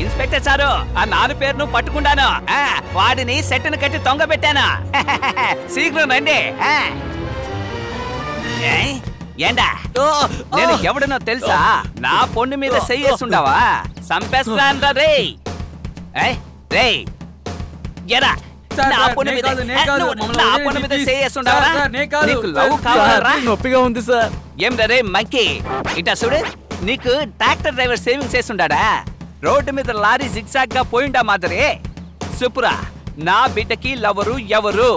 Inspector sir ఆ 4 పేరును పట్టుకుంటాను. వాడిని సెట్టును కట్టి తొంగబెట్టాను. శీఘ్రం రండి. ఏంటా నేను ఎవడనో తెలుసా? నా పొన్ను మీద చెయ్యేస్తుండవా? సంపేస్తాను రే. ఎరా నా పొన్ను మీద చెయ్యేస్తుండవా? నీకు లవ్ కావాలరా? నొప్పిగా ఉంది సార్. ఏం రే మంకీ, ఇటా చూడు. నీకు ట్రాక్టర్ డ్రైవర్ సేవింగ్ చేస్తుండా? రోడ్డు మీద లారీ జిగ్జాగ్ గా పోయిండా మాదిరి. చెప్పురా నా బిడ్డకి లవరు ఎవరు?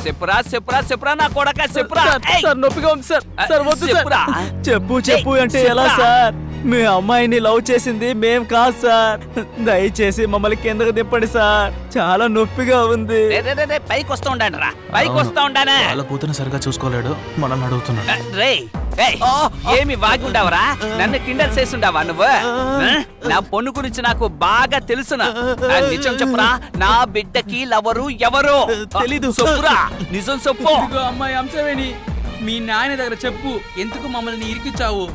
చెప్పురా చెప్పురా చెప్పురా నా కొడక చెప్పురా. నొప్పిగా ఉంది సార్. చెప్పు చెప్పు అంటే ఎలా సార్? మీ అమ్మాయిని లవ్ చేసింది మేం కాదు సార్. దయచేసి మమ్మల్ని కిందకు దింపండి సార్. చాలా నొప్పిగా ఉంది. పైకి వస్తూ ఉండండి రా, పైకి వస్తూ ఉండానే. వాళ్ళ కూతురు సరిగా చూసుకోలేడు, మనల్ని అడుగుతున్నాడు. రే ఏమి వాగుండావరా? నన్ను కిండల్ చేస్తుండావా నువ్వు? నా పొన్ను గురించి నాకు బాగా తెలుసునా. నిజం చెప్పురా, నా బిడ్డకి లవరు ఎవరు? తెలీదు. చెప్పురా, నిజం చెప్పు. అమ్మాయి అంశవేణి, మీ నాయన దగ్గర చెప్పు, ఎందుకు మమ్మల్ని ఇరికించావు?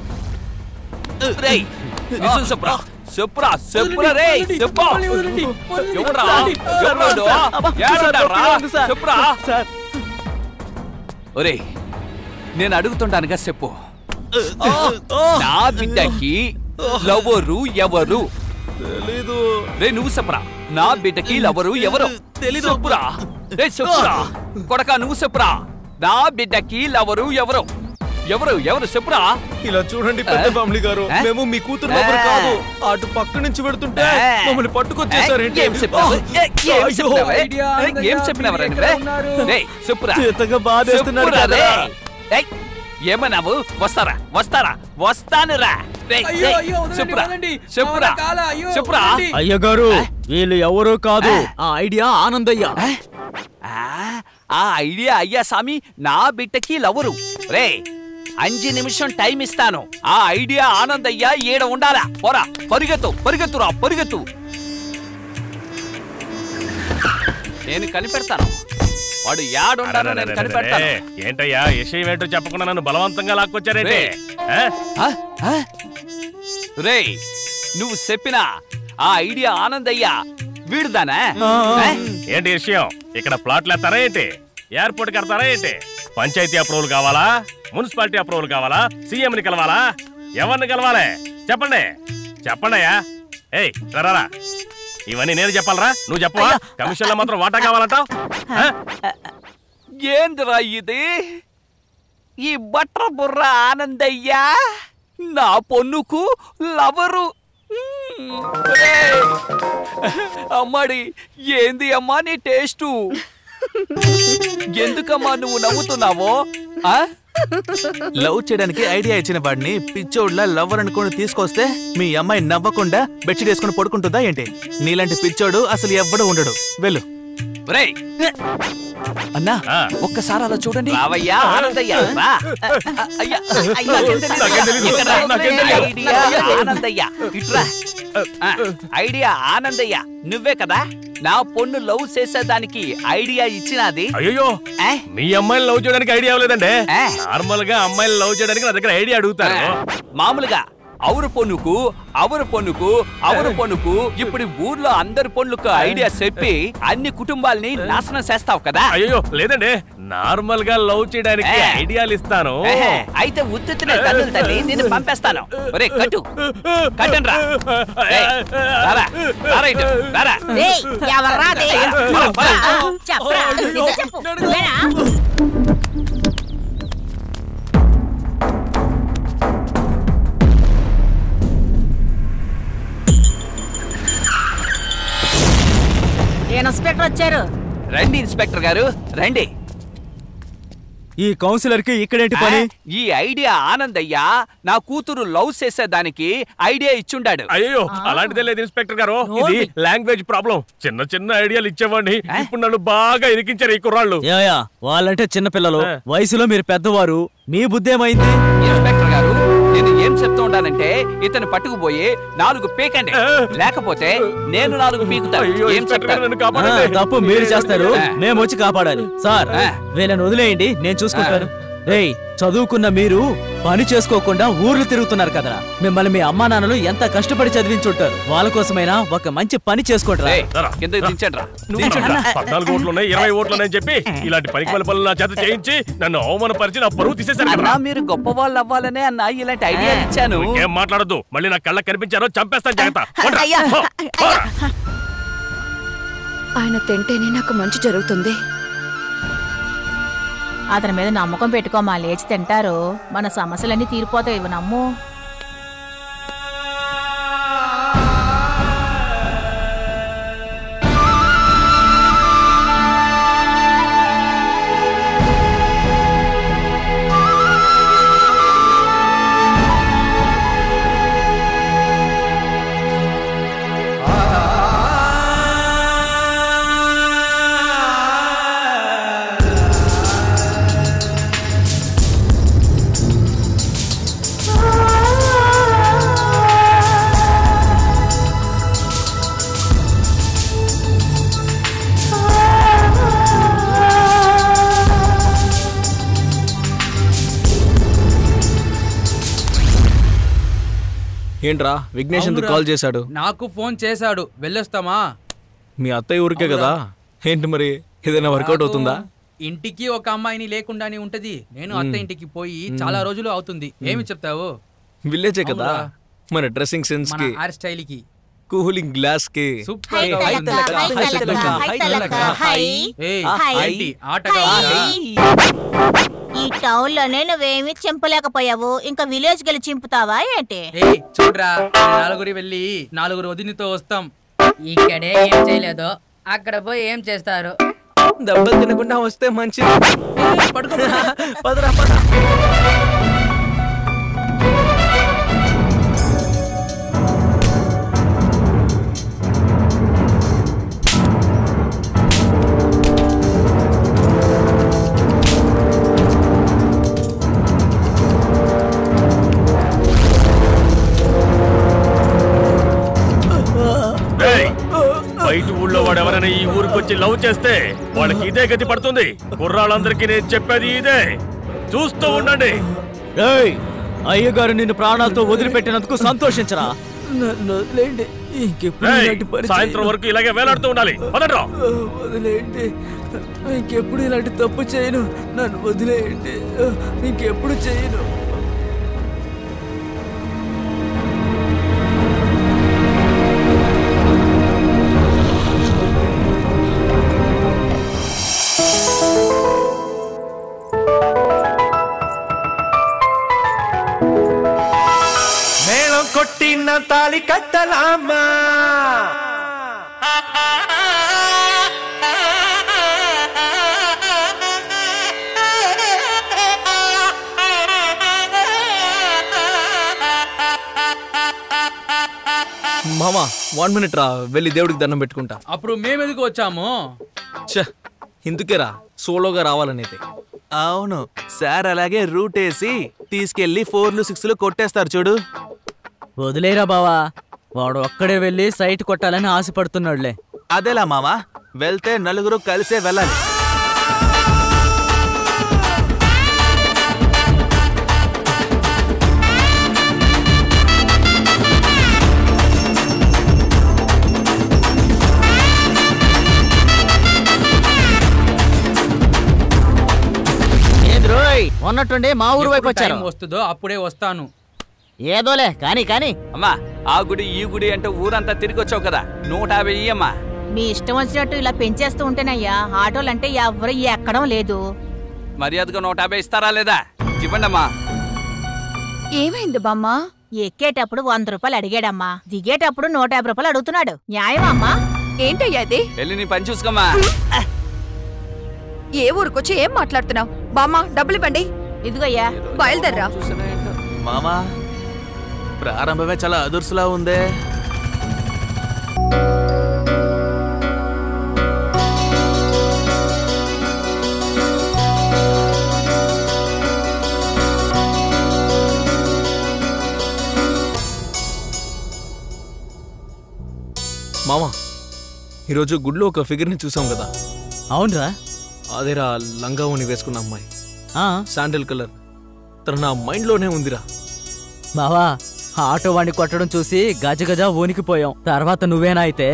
నిజం చెప్పురా, చెప్పురా చెప్పురా రే చెప్పు. ఎవరా చెప్పురా. ఒరే నేను అడుగుతుంటానుగా చెప్పు. నా బిడ్డకి లవరు ఎవరు? తెలీదు. రే నువ్వు చెప్పరా, నా బిడ్డకి లవరు ఎవరు? తెలీదు. చెప్పురా రే చెప్పురా కొడక, నువ్వు చెప్పురా. నా బిడ్డకి లవరు ఎవరు? ఎవరు ఎవరు చెప్పురా. ఇలా చూడండి పెద్ద ఫ్యామిలీ గారు, మేము మీ కూతురు లవర్ కాదు. అటు పక్క నుంచి పెడుతుంటే మమ్మల్ని పట్టుకొచ్చేసారేంటి? ఏం చెప్పినవరా? చెప్పురా. ఏమన్నావు? వస్తారా వస్తారా? వస్తానురా. చెప్పురా చెప్పురా చెప్పురా. అయ్య గారు వీళ్ళు ఎవరో కాదు, ఆ ఐడియా ఆనందయ్య. ఆ ఐడియా అయ్యా సామి నా బిడ్డకి లవరు. రే 5 నిమిషం టైం ఇస్తాను. ఆ ఐడియా ఆనందయ్య ఏడ ఉండాలా? పోరా, పరిగెత్తు పరిగెత్తురా పరిగెత్తు. నేను కనిపెడతాను, వాడు యాడుండాలో నేను కనిపెడతాను. ఏంటయ్యా విషయం ఏంటో చెప్పకుండా నన్ను బలవంతంగా లాక్కొచ్చారేంటి? రే నువ్వు చెప్పిన ఆ ఐడియా ఆనందయ్య వీడుదానా? ఏంటి విషయం? ఇక్కడ ప్లాట్లు ఎత్తారా ఏంటి? ఎయిర్పోర్ట్ కడతారా ఏంటి? పంచాయతీ అప్రూవల్ కావాలా? మున్సిపాలిటీ అప్రూవల్ కావాలా? సీఎం ని కలవాలా? ఎవరిని కలవాలి? చెప్పండి చెప్పండి అయ్యా. ఏయ్ రారా, ఇవన్నీ నేను చెప్పాలరా? నువ్వు చెప్పవా? కమిషన్ లో మాత్రం వాటా కావాలంటావు? ఏందిరా ఇది? ఈ బట్ర బుర్ర ఆనందయ్య నా పొన్నుకు లవరు. అమ్మాడి ఏంది అమ్మా నీ టేస్టు? ఎందుకమ్మా నువ్వు నవ్వుతున్నావో? లవ్ చేయడానికి ఐడియా ఇచ్చిన వాడిని పిచ్చోడ్లా లవ్వర్ అనుకుని తీసుకొస్తే మీ అమ్మాయి నవ్వకుండా బెడ్షీట్ వేసుకుని పడుకుంటుందా ఏంటి? నీలాంటి పిచ్చోడు అసలు ఎవ్వడు ఉండడు. వెళ్ళు. అన్నా ఒక్కసారి అలా చూడండి. రావయ్యా ఆనందయ్య, ఆనందయ్య ఇట్రా. ఐడియా ఆనందయ్య నువ్వే కదా నా పొన్ను లవ్ చేసేదానికి ఐడియా ఇచ్చినది? అయ్యో మీ అమ్మాయిని లవ్ చేయడానికి ఐడియా అవ్వలేదండి. నార్మల్ గా అమ్మాయిని లవ్ చేయడానికి నా దగ్గర ఐడియా అడుగుతారు. మామూలుగా అవరు పొన్నుకు అవరు పొన్నుకు అవరు పొన్నుకు ఇప్పుడు ఊర్లో అందరి పొన్నుకు ఐడియా చెప్పి అన్ని కుటుంబాలని నాశనం చేస్తావు కదా? అయ్యో లేదండి, నార్మల్ గా లవ్ చేయడానికి ఐడియాలు ఇస్తాను. అయితే ఉత్తునే తల్లి తల్లి నిన్ను పంపేస్తాను. ఒరే కట్టు కట్టండి రా. ఇన్స్పెక్టర్ వచ్చారు. రండి ఇన్స్పెక్టర్ గారు రండి. ఈ కౌన్సిలర్ కి ఇక్కడేంటి పని? ఈ ఐడియా ఆనందయ్య నా కూతురు లవ్ చేసేదానికి ఐడియా ఇచ్చుండాడు. అయ్యో అలాంటిదే లేదు ఇన్స్పెక్టర్ గారు, ఇది లాంగ్వేజ్ ప్రాబ్లం. చిన్న చిన్న ఐడియాలు ఇచ్చేవాడిని, ఇప్పుడు నన్ను బాగా ఇరికించారు ఈ కుర్రాళ్ళు. వాళ్ళంటే చిన్న పిల్లలు, వయసులో మీరు పెద్దవారు, మీ బుద్ధి ఏమైంది? ఇన్స్పెక్టర్ గారు నేను ఏం చెప్తూ ఉంటానంటే ఇతను పట్టుకుపోయి 4 పీకండి, లేకపోతే నేను 4 పీకుతాను. ఏం చెప్తారు? తప్పు మీరు చేస్తారు, మేము వచ్చి కాపాడాలి. సార్ వీళ్ళని వదిలేయండి, నేను చూసుకుంటాను. రేయ్ చదువుకున్న మీరు పని చేసుకోకుండా ఊర్లు తిరుగుతున్నారు కదరా. మిమ్మల్ని మీ అమ్మా నాన్నలు ఎంత కష్టపడి చదివించుంటారు. వాళ్ళ కోసమైనా ఒక మంచి పని చేసుకోండి. కిందకి దించండ్రా. 14 ఓట్లున్నాయి 20 ఓట్లున్నాయని చెప్పి ఇలాంటి పనికి పనులు నా చేత చేయించి నన్ను అవమానపరిచి నా పరువు తీసేశారు అన్నా, మీరు గొప్ప వాళ్ళు అవ్వాలనే అన్న ఇలాంటి ఐడియా ఇచ్చాను. ఏం మాట్లాడద్దు, మళ్ళీ నా కళ్ళకి కనిపించారో చంపేస్తాను జాగ్రత్త. ఆయన తింటేనే నాకు మంచి జరుగుతుంది. అతని మీద నమ్మకం పెట్టుకోమా, లేచి తింటారు. మన సమస్యలన్నీ తీరిపోతాయి. ఇవి నమ్ము. ఏంట్రా విఘ్నేష్ ఎందుకు కాల్ చేశాడు? నాకు ఫోన్ చేశాడు. వెళ్ళొస్తామా? మీ అత్తయ్య ఊరికే కదా. ఏంటి మరి ఏదైనా వర్కౌట్ అవుతుందా? ఇంటికి ఒక అమ్మాయిని లేకుండానే ఉంటది. నేను అత్త ఇంటికి పోయి చాలా రోజులు అవుతుంది. ఏమి చెప్తావు? విలేజే కదా. మన డ్రెస్సింగ్ సెన్స్ కి, హెయిర్ స్టైల్ కి, కూలింగ్ గ్లాస్ కి సూపర్ గా ఈ టౌన్ లోనే నువ్వేమి చింపలేకపోయావు, ఇంకా విలేజ్ గెలి చింపుతావా ఏంటి? చూడరా, నలుగురి వెళ్ళి 4 వదినతో వస్తాం. ఇక్కడే ఏం చేయలేదు, అక్కడ పోయి ఏం చేస్తారు? దెబ్బలు తినకుండా వస్తే మంచిది. పదరా పద. బయట ఊళ్ళో వాడు ఎవరైనా ఈ ఊరికి వచ్చి లవ్ చేస్తే వాళ్ళకి ఇదే గతి పడుతుంది. కుర్రాళ్ళందరికీ నేను చెప్పేది ఇదే, చూస్తూ ఉండండి. అయ్యగారు నిన్ను ప్రాణాలతో వదిలిపెట్టినందుకు సంతోషించరా. సాయంత్రం వరకు ఇలాగే వేలాడుతూ ఉండాలి. వదిలేయండి, ఇంకెప్పుడు ఇలాంటి తప్పు చేయను. నన్ను వదిలేయండి, ఇంకెప్పుడు చేయను. మేళం కొట్టిన తాళి కట్టలామా, మామా 1 minute రా, వెళ్ళి దేవుడికి దండం పెట్టుకుంటా. అప్పుడు మేమెందుకు వచ్చాము? ఇందుకేరా సోలోగా రావాలనేది. అవును సార్, అలాగే రూట్ వేసి తీసుకెళ్లి 4లు 6లు కొట్టేస్తారు చూడు. వదిలేరా బావా, వాడు ఒక్కడే వెళ్ళి సైట్ కొట్టాలని ఆశపడుతున్నాడులే. అదేలా మామా, వెళ్తే నలుగురు కలిసే వెళ్ళాలి. ఉన్నట్టుండి మా ఊరు వైపు వచ్చారు. వస్తుందో అప్పుడే వస్తాను. ఏదోలే కానీ కానీ. అమ్మా, ఆ గుడి ఈ గుడి అంటే ఊరంతా తిరిగి వచ్చావు కదా, 150 ఇయ్యమ్మా. మీ ఇష్టం వచ్చినట్టు ఇలా పెంచేస్తూ ఉంటేనయ్యా, ఆటోలంటే ఎవరు ఎక్కడం లేదు. మర్యాదగా 150 ఇస్తారా లేదా? ఇవ్వండమ్మా. ఏమైంది బామ్మ? ఎక్కేటప్పుడు 100 రూపాయలు అడిగాడమ్మా, దిగేటప్పుడు 150 రూపాయలు అడుగుతున్నాడు. న్యాయమమ్మా? ఏంటయ్యా అది? వెళ్ళి నీ పని చూసుకోమ్మా. ఏ ఊరికొచ్చి ఏం మాట్లాడుతున్నావు? బామ్మ డబ్బులు ఇవ్వండి. ఇదిగోయ్యా. బయలుదేర్రా. మామా, ప్రారంభమే చాలా అదుర్సులా ఉందే. మామా, ఈరోజు గుడిలో ఒక ఫిగర్ని చూసాం కదా. అవునరా, అదేరా లంగా ఓని వేసుకున్న అమ్మాయి, శాండిల్ కలర్. తను నా మైండ్ లోనే ఉందిరా. బావా ఆటో వాడిని కొట్టడం చూసి గజ ఊనికిపోయాం. తర్వాత నువ్వేనా అయితే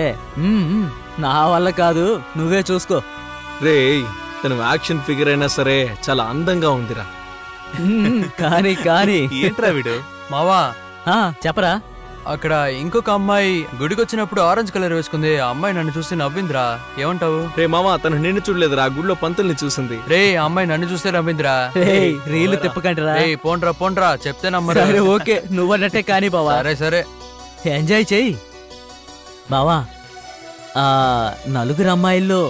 నా వల్ల కాదు, నువ్వే చూసుకో. రేయ్ తను యాక్షన్ ఫిగర్ అయినా సరే చాలా అందంగా ఉందిరా. కానీ కానీ ఏంట్రా వీడు? మావా చెప్పరా. అక్కడ ఇంకొక అమ్మాయి గుడికి వచ్చినప్పుడు ఆరెంజ్ కలర్ వేసుకుంది. ఆ అమ్మాయి నన్ను చూసి నవ్విందిరా, ఏమంటావు? రే మామ తను నిన్ను చూడలేదురా, గుడిలో పంతుల్ని చూసింది. రే ఆ అమ్మాయి నన్ను చూస్తే నవ్విందిరా. రీళ్లు తిప్పకండిరా. పోండ్రా చెప్తే నమ్మరు. సరే ఓకే, నువ్వన్నట్టే కానీ బావా. సరే ఎంజాయ్ చెయ్యి బావా. ఆ నలుగురు అమ్మాయిల్లో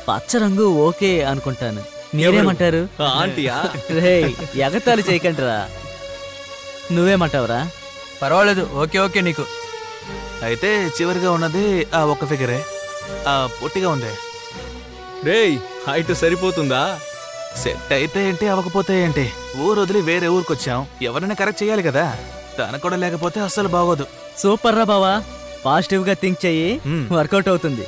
పచ్చ రంగు ఓకే అనుకుంటాను, మీరేమంటారు? ఆంటీయా? రే ఎగతాళి చేయకండిరా, నువ్వేమంటావురా? పర్వాలేదు, ఓకే నీకు. అయితే చివరిగా ఉన్నది ఆ ఒక్క ఫిగరే, ఆ పొట్టిగా ఉంది. రేయ్ హైట్ సరిపోతుందా? సెట్ అయితే ఏంటి, అవ్వకపోతే ఏంటి, ఊరు వదిలి వేరే ఊరికొచ్చాం, ఎవరైనా కరెక్ట్ చేయాలి కదా. తన కూడా లేకపోతే అస్సలు బాగోదు. సూపర్ రా బావా, పాజిటివ్ గా థింక్ చెయ్యి, వర్కౌట్ అవుతుంది.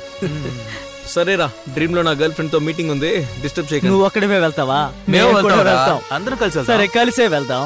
సరేరా, డ్రీమ్ లో నా గర్ల్ ఫ్రెండ్ తో మీటింగ్ ఉంది, డిస్టర్బ్ చేయకండి. నువ్వు ఒక్కడివే వెళ్తావా? మేము కూడా వెళ్తాం. అందరూ కలిసి సరే కలిసే వెళ్దాం.